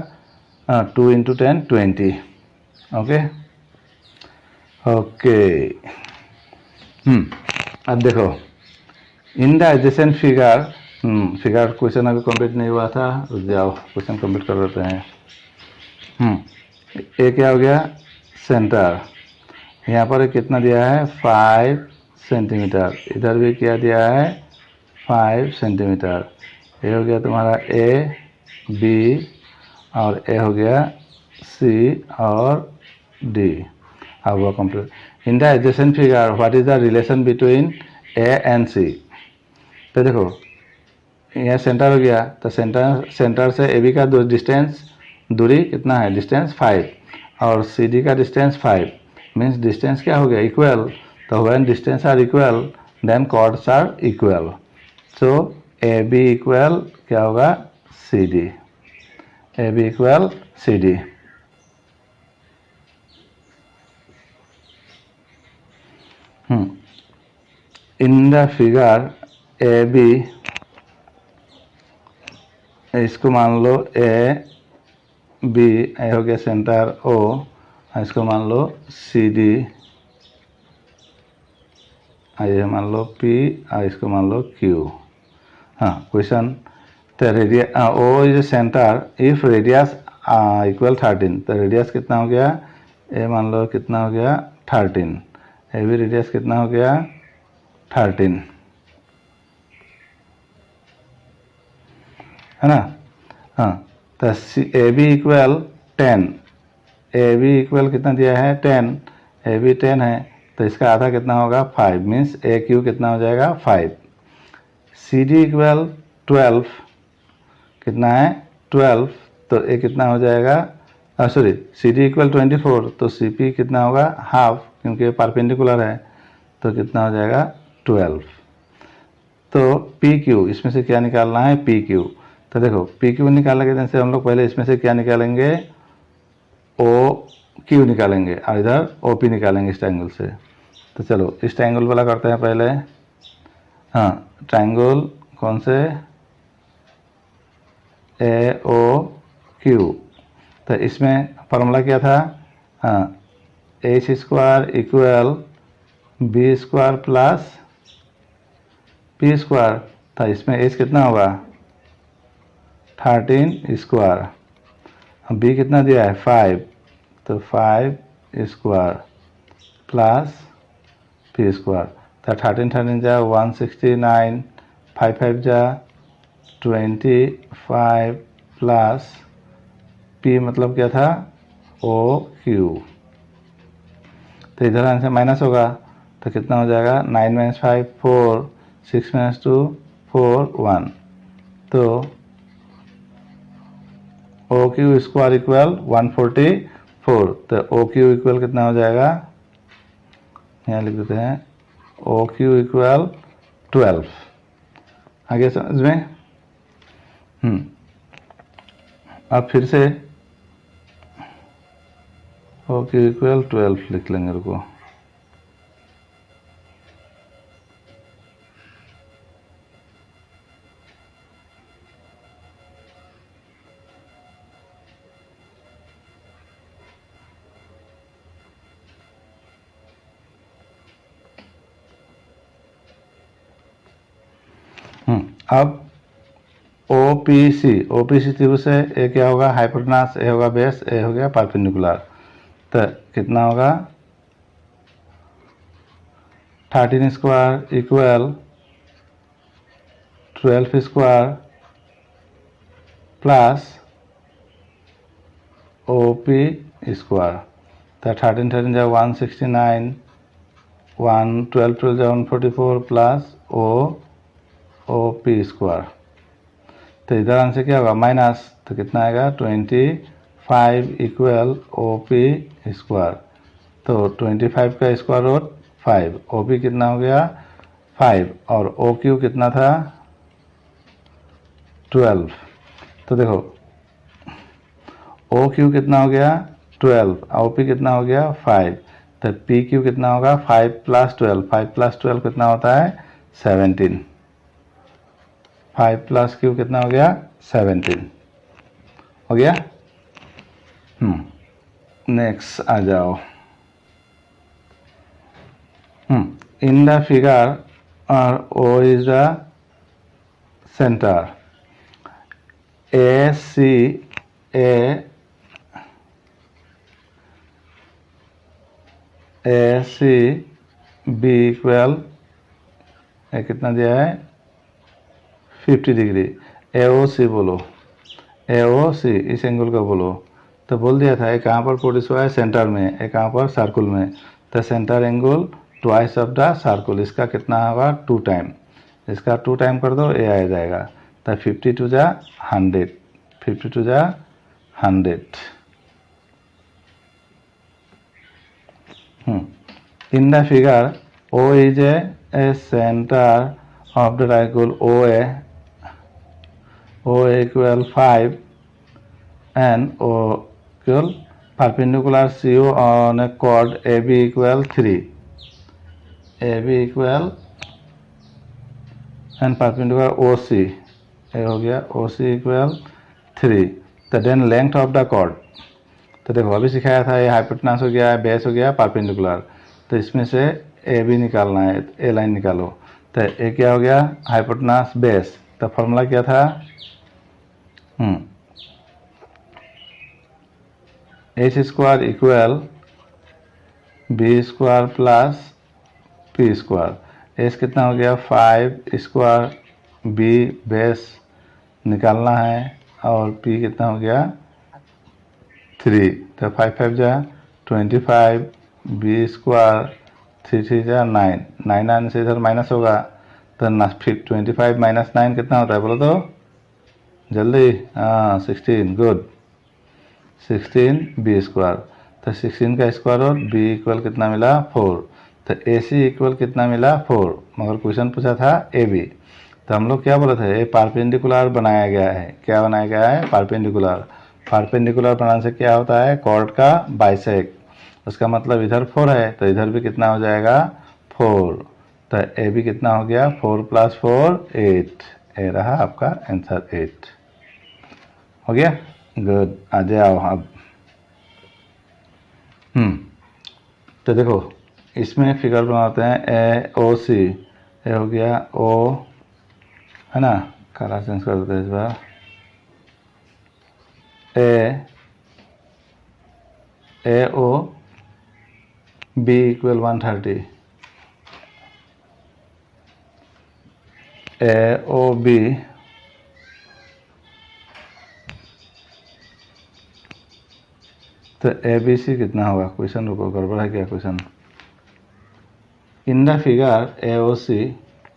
2 इंटू 10 20। Okay okay. अब देखो इन the adjacent figure, figure question अभी कंप्लीट नहीं हुआ था, रुक जाओ क्वेश्चन कंप्लीट कर देते हैं। ये क्या हो गया सेंटर, यहाँ पर कितना दिया है 5 सेंटीमीटर, इधर भी क्या दिया है 5 सेंटीमीटर। ये हो गया तुम्हारा ए बी और ए हो गया सी और डी। अब वो complete. In the adjacent figure what is the relation between A and C. तो देखो यह सेंटर हो गया, तो सेंटर से ए बी का डिस्टेंस दूरी कितना है डिस्टेंस 5 और सी डी का डिस्टेंस 5, मीन्स डिस्टेंस क्या हो गया इक्वल। तो when distance are equal then chords are equal. So A B equal क्या होगा C D, A B equal C D. In the figure A B, इसको मान लो ए बी, ए हो गया सेंटर ओ, इसको मान लो सी डी, ये मान लो पी और इसको मान लो क्यू। हाँ क्वेश्चन, तो radius O is centre if radius equal 13, तो रेडियस कितना हो गया ए मान लो कितना हो गया 13, ए भी रेडियस कितना हो गया 13, है ना। हाँ तो A B equal 10, A B equal कितना दिया है 10, ए बी 10 है तो इसका आधा कितना होगा 5, मीन्स ए क्यू कितना हो जाएगा 5। सी डी इक्वल 12, कितना है 12, तो ए कितना हो जाएगा सॉरी सी डी इक्वल 24, तो सी पी कितना होगा हाफ, क्योंकि परपेंडिकुलर है, तो कितना हो जाएगा 12। तो पी क्यू इसमें से क्या निकालना है पी क्यू। तो देखो पी क्यू निकालने के जैसे हम लोग पहले इसमें से क्या निकालेंगे ओ क्यू निकालेंगे और इधर ओ पी निकालेंगे इस ट्रायंगल से। तो चलो इस ट्रायंगल वाला करते हैं पहले। हाँ ट्रायंगल कौन से ए ओ क्यू, तो इसमें फॉर्मूला क्या था हाँ H square equal B square plus P square, था इसमें एच कितना होगा 13 स्क्वायर, बी कितना दिया है 5, तो 5 स्क्वायर प्लस पी स्क्वायर, तो 13 जा 169, 5 जा 25 प्लस पी मतलब क्या था ओ क्यू, तो इधर आंसर माइनस होगा तो कितना हो जाएगा 9 - 5 4, 6 - 2 4 1, तो ओ क्यू स्क्वायर इक्वल 144, तो ओ क्यू इक्वल कितना हो जाएगा यहाँ लिख देते हैं ओ क्यू इक्वल 12। आगे समझ में अब फिर से ओ क्यू इक्वल 12 लिख लेंगे रुको। अब ओपीसी त्रिभुज से ए क्या होगा हाइपोटेनस, ए होगा बेस, ए हो गया परपेंडिकुलर, तो कितना होगा 13 square equal 12 square plus O P square, तो 13 13 जा 169, 1 12 12 जा 144 प्लस ओ पी स्क्वायर। तो इधर आंसर क्या होगा माइनस, तो कितना आएगा 25 इक्वल ओ पी स्क्वायर। तो 25 का स्क्वायर रूट 5, ओ पी कितना हो गया 5 और ओ क्यू कितना था 12। तो देखो ओ क्यू कितना हो गया 12, ओ पी कितना हो गया 5, तो पी क्यू कितना होगा 5 प्लस 12, 5 प्लस 12 कितना होता है 17, 5 प्लस क्यू कितना हो गया 17 हो गया। नेक्स्ट आ जाओ। In the figure O is the centre, A C B equal कितना दिया है 50 डिग्री। ए ओ सी बोलो, ए ओ सी इस एंगल का बोलो। तो बोल दिया था एक कहाँ पर प्रोड्यूस हुआ है सेंटर में, एक कहाँ पर सर्कुल में। तो centre angle twice of the circle, इसका कितना होगा 2 टाइम, इसका 2 टाइम कर दो ए आ जाएगा। तो 50 टू जा 100, 50 टू जा 100। In the figure, O is a center of the triangle OA. OA equal 5 and O equal perpendicular CO on a chord AB equal 3. AB equal and perpendicular OC. ये हो गया OC equal 3. तो then length of the chord. तो देखो अभी सिखाया था ये हाइपोटेनस हो गया, बेस हो गया, परपेंडिकुलर। तो इसमें से ए बी निकालना है, ए लाइन निकालो। तो ए क्या हो गया हाइपोटेनस बेस। तो फॉर्मूला क्या था H square equal B square plus P square. H कितना हो गया 5 स्क्वायर, बी बेस निकालना है और पी कितना हो गया 3। तो 5 5 जा 25, बी स्क्वायर 3 3 जा 9, 9 9 से इधर माइनस होगा। तो फिर 25 माइनस 9 कितना होता है बोलो तो जल्दी। 16, गुड, 16 बी स्क्वायर। तो 16 का स्क्वायर और बी इक्वल कितना मिला 4। तो ए सी इक्वल कितना मिला 4, मगर क्वेश्चन पूछा था ए बी। तो हम लोग क्या बोले थे ये परपेंडिकुलर बनाया गया है। क्या बनाया गया है परपेंडिकुलर। परपेंडिकुलर बनाने से क्या होता है कॉर्ड का बाइसेक। उसका मतलब इधर 4 है तो इधर भी कितना हो जाएगा 4। तो ए भी कितना हो गया 4 प्लस 4 8। ए रहा आपका आंसर 8 हो गया। गुड, आ जाओ अब। तो देखो इसमें फिगर बनाते हैं ए ओ सी। ए हो गया ओ है ना, कलर चेंज कर देते हैं इस बार। ए ओ बी इक्वल 130, ए ओ बी तो ए बी सी कितना होगा। क्वेश्चन रुको, गड़बड़ है क्या question. In the figure A O C,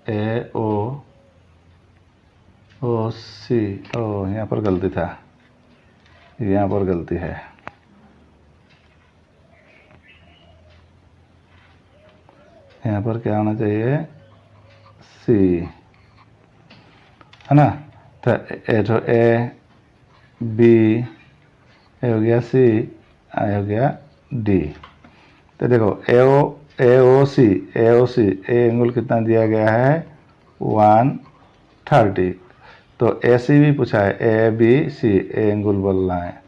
A O C, ओ यहाँ पर गलती था, यहाँ पर गलती है। यहाँ पर क्या होना चाहिए सी है ना। तो ए बी ए हो गया सी, आई हो गया डी। तो देखो ए ओ सी ए एंगल कितना दिया गया है 130। तो ए सी भी पूछा है ए बी सी, ए एंगल बोलना है।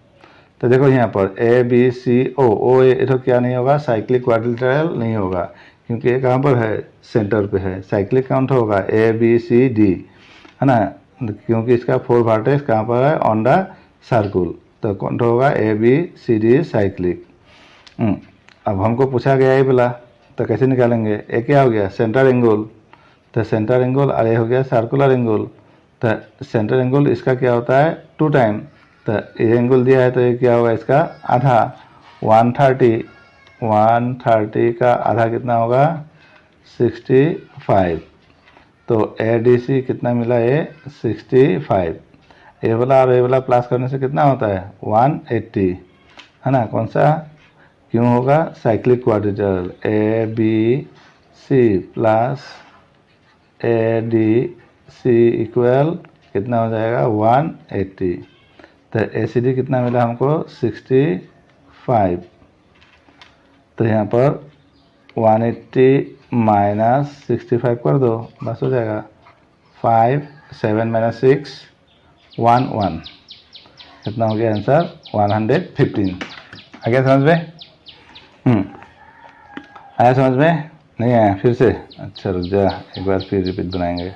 तो देखो यहाँ पर ए बी सी ओ ये तो क्या नहीं होगा साइक्लिक क्वाड्रिलेटरल नहीं होगा, क्योंकि ये कहाँ पर है सेंटर पे है। साइक्लिक काउंट होगा ए बी सी डी है ना, क्योंकि इसका 4 वर्टेक्स कहाँ पर है ऑन द सर्कुल। तो काउंट होगा A B C D cyclic. अब हमको पूछा गया ये बोला, तो कैसे निकालेंगे। ये क्या हो गया सेंटर एंगल। तो सेंटर एंगल और ये हो गया सर्कुलर एंगल। तो सेंटर एंगल इसका क्या होता है 2 टाइम। तो ये एंगल दिया है तो ये क्या होगा इसका आधा 130 130 का आधा कितना होगा 65। तो ADC कितना मिला ये 65। ए वाला और ए वाला प्लस करने से कितना होता है 180, है ना। कौन सा क्यों होगा cyclic quadrilateral ABC plus ADC equal कितना हो जाएगा 180। तो ACD कितना मिला हमको 65। तो यहाँ पर 180 माइनस 65 कर दो, बस हो जाएगा 5 7 माइनस 6 1 1। कितना हो गया आंसर 115। आ गया समझ में? आया समझ में? नहीं आया फिर से? अच्छा रुक जा, एक बार फिर रिपीट बनाएंगे।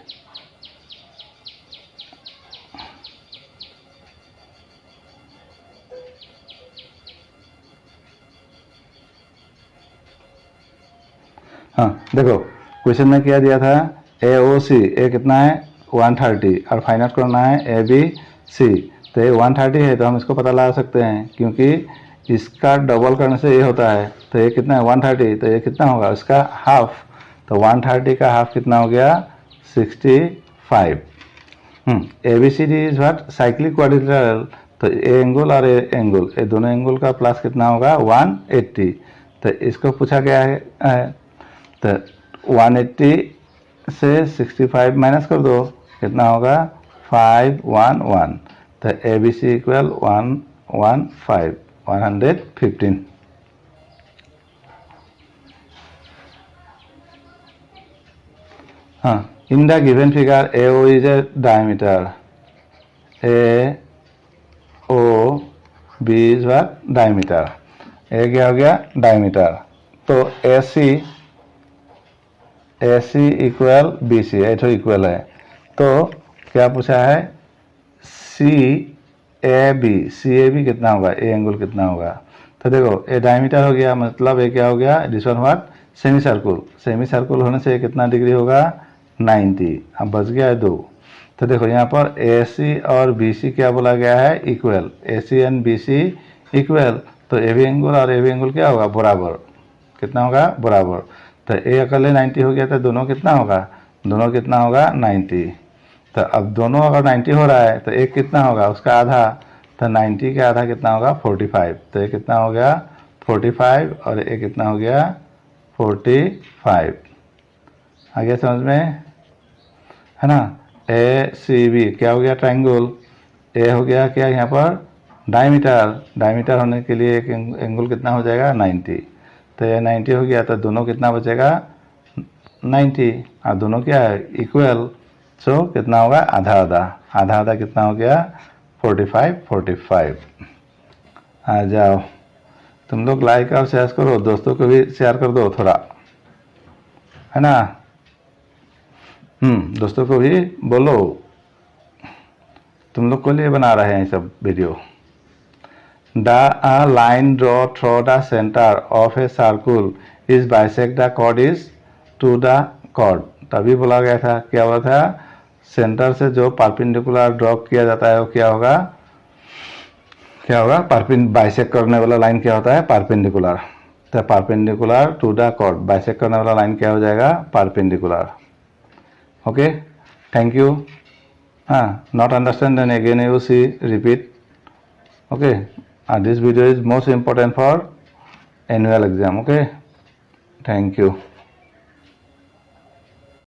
हाँ देखो क्वेश्चन में क्या दिया था AOC, ए कितना है 130 और फाइंड आउट करना है ABC। तो ये 130 है तो हम इसको पता लगा सकते हैं क्योंकि इसका डबल करने से ये होता है। तो ये कितना है 130, तो ये कितना होगा इसका हाफ। तो 130 का हाफ कितना हो गया 65। ABCD is what cyclic quadrilateral. तो ए एंगल और ए एंगल, ये दोनों एंगल का प्लस कितना होगा 180। तो इसको पूछा गया है तो 180 से 65 माइनस कर दो, कितना होगा 511। तो ABC इक्वल 115 115। हाँ in the given figure AO is a diameter, AOB is what diameter. ए क्या हो गया डायमीटर। तो AC इक्वल BC, ये तो इक्वल है। तो क्या पूछा है CAB कितना होगा, ए एंगल कितना होगा। तो देखो ये डायमीटर हो गया, मतलब ये क्या हो गया this one what semi circle. Semi circle होने से कितना डिग्री होगा 90। अब बच गया है 2। तो देखो यहाँ पर AC और BC क्या बोला गया है equal, AC and BC equal. तो AB एंगल और AB एंगल क्या होगा बराबर, कितना होगा बराबर। तो ए अकेले 90 हो गया तो दोनों कितना होगा, दोनों कितना होगा 90। तो अब दोनों अगर 90 हो रहा है तो एक कितना होगा उसका आधा। तो 90 का आधा कितना होगा 45। तो ये कितना हो गया 45 और ये कितना हो गया 45। आगे समझ में है ना। ACB क्या हो गया ट्रायंगल, ए हो गया क्या यहाँ पर डायमीटर। डायमीटर होने के लिए एक एंगल कितना हो जाएगा 90। तो ये 90 हो गया तो दोनों कितना बचेगा 90 और दोनों क्या है इक्वल। सो कितना होगा आधा आधा, आधा आधा कितना हो गया 45 45। आ जाओ तुम लोग लाइक और शेयर करो, दोस्तों को भी शेयर कर दो थोड़ा, है ना। दोस्तों को भी बोलो, तुम लोग को लिए बना रहे हैं सब video. A line draw through the center of a circle is bisect the chord is to the chord। तभी बोला गया था, क्या हुआ था सेंटर से जो परपेंडिकुलर ड्रॉ किया जाता है वो क्या होगा, क्या होगा बाइसेक्ट करने वाला लाइन क्या होता है परपेंडिकुलर। तो perpendicular to the chord, bisect करने वाला लाइन क्या हो जाएगा परपेंडिकुलर। Okay thank you. हाँ not understand then again you see repeat. okay this video is most important for annual exam. okay thank you।